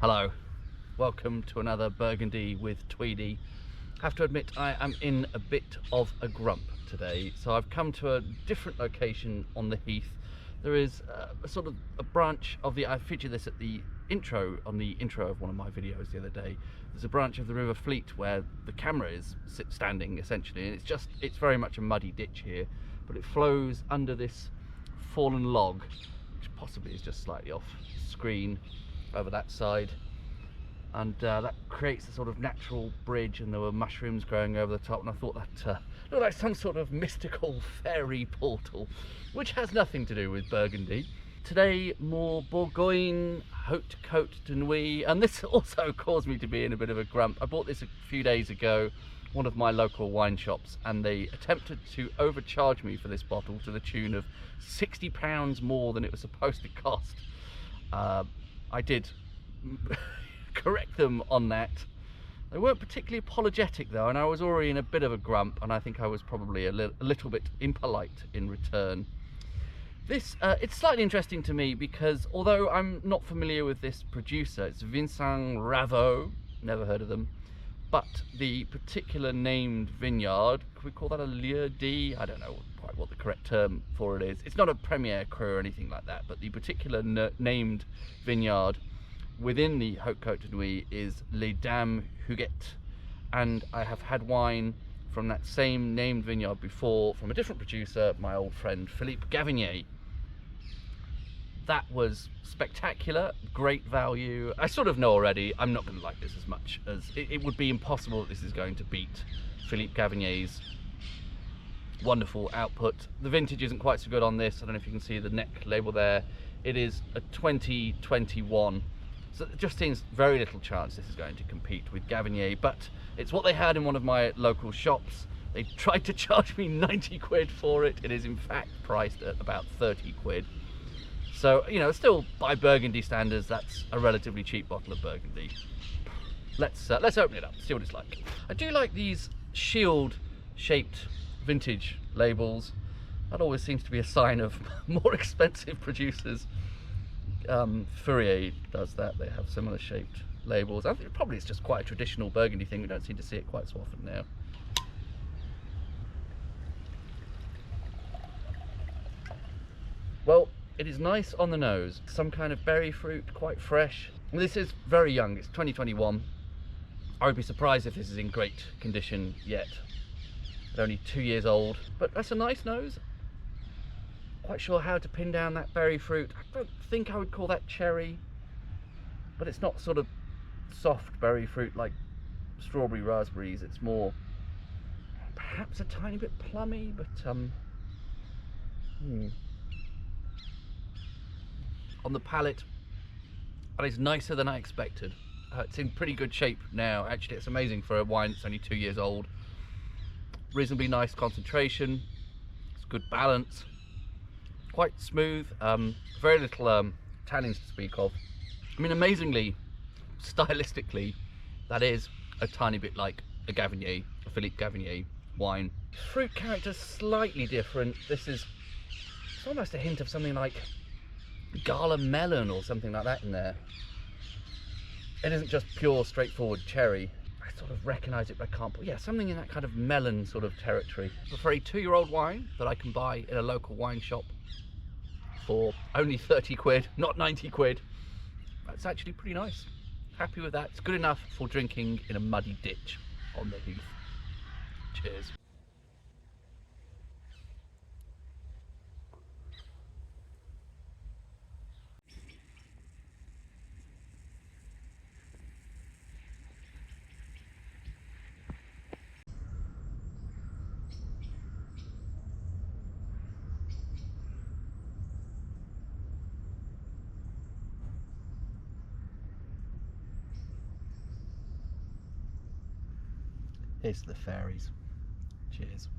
Hello, welcome to another Burgundy with Tweedy. I have to admit I am in a bit of a grump today, so I've come to a different location on the heath. There is a sort of a branch of the, I featured this at the intro, on the intro of one of my videos the other day. There's a branch of the River Fleet where the camera is standing essentially, and it's very much a muddy ditch here, but it flows under this fallen log, which possibly is just slightly off screen over that side, and that creates a sort of natural bridge, and there were mushrooms growing over the top, and I thought that looked like some sort of mystical fairy portal, which has nothing to do with Burgundy. Today, more Bourgogne Hautes Côtes de Nuits, and this also caused me to be in a bit of a grump. I bought this a few days ago, one of my local wine shops, and they attempted to overcharge me for this bottle to the tune of £60 more than it was supposed to cost. I did correct them on that. They weren't particularly apologetic though, and I was already in a bit of a grump, and I think I was probably a little bit impolite in return. This, it's slightly interesting to me because although I'm not familiar with this producer, it's Vincent Ravaut, never heard of them, but the particular named vineyard, can we call that a lieu dit? I don't know quite what the correct term for it is. It's not a premier cru or anything like that, but the particular named vineyard within the Hautes Côtes de Nuits is Les Dames Huguettes, and I have had wine from that same named vineyard before from a different producer, my old friend Philippe Gavinier. That was spectacular, great value. I sort of know already I'm not going to like this as much as it would be impossible that this is going to beat Philippe Gavinier's wonderful output. The vintage isn't quite so good on this. I don't know if you can see the neck label there. It is a 2021, so it just seems very little chance this is going to compete with Gavinier, but it's what they had in one of my local shops. They tried to charge me 90 quid for it. It is in fact priced at about 30 quid. So, you know, still by Burgundy standards, that's a relatively cheap bottle of Burgundy. Let's open it up, see what it's like. I do like these shield-shaped vintage labels. That always seems to be a sign of more expensive producers. Fourier does that. They have similar shaped labels. I think probably it's just quite a traditional Burgundy thing. We don't seem to see it quite so often now. Well, it is nice on the nose, some kind of berry fruit, quite fresh. This is very young, it's 2021. I would be surprised if this is in great condition yet. It's only 2 years old, but that's a nice nose. Quite sure how to pin down that berry fruit. I don't think I would call that cherry, but it's not sort of soft berry fruit like strawberry raspberries. It's more perhaps a tiny bit plummy, but on the palate, that is nicer than I expected. It's in pretty good shape now. Actually, it's amazing for a wine that's only 2 years old. Reasonably nice concentration. It's good balance. Quite smooth. Very little tannins to speak of. I mean, amazingly, stylistically, that is a tiny bit like a Gavinier, a Philippe Gavinier wine. Fruit character slightly different. This is, it's almost a hint of something like Gala melon or something like that in there. It isn't just pure straightforward cherry. I sort of recognise it, but I can't put, yeah, something in that kind of melon sort of territory. But for a 2-year-old wine that I can buy in a local wine shop for only 30 quid, not 90 quid, that's actually pretty nice. Happy with that. It's good enough for drinking in a muddy ditch on the heath. Cheers. Here's to the fairies. Cheers.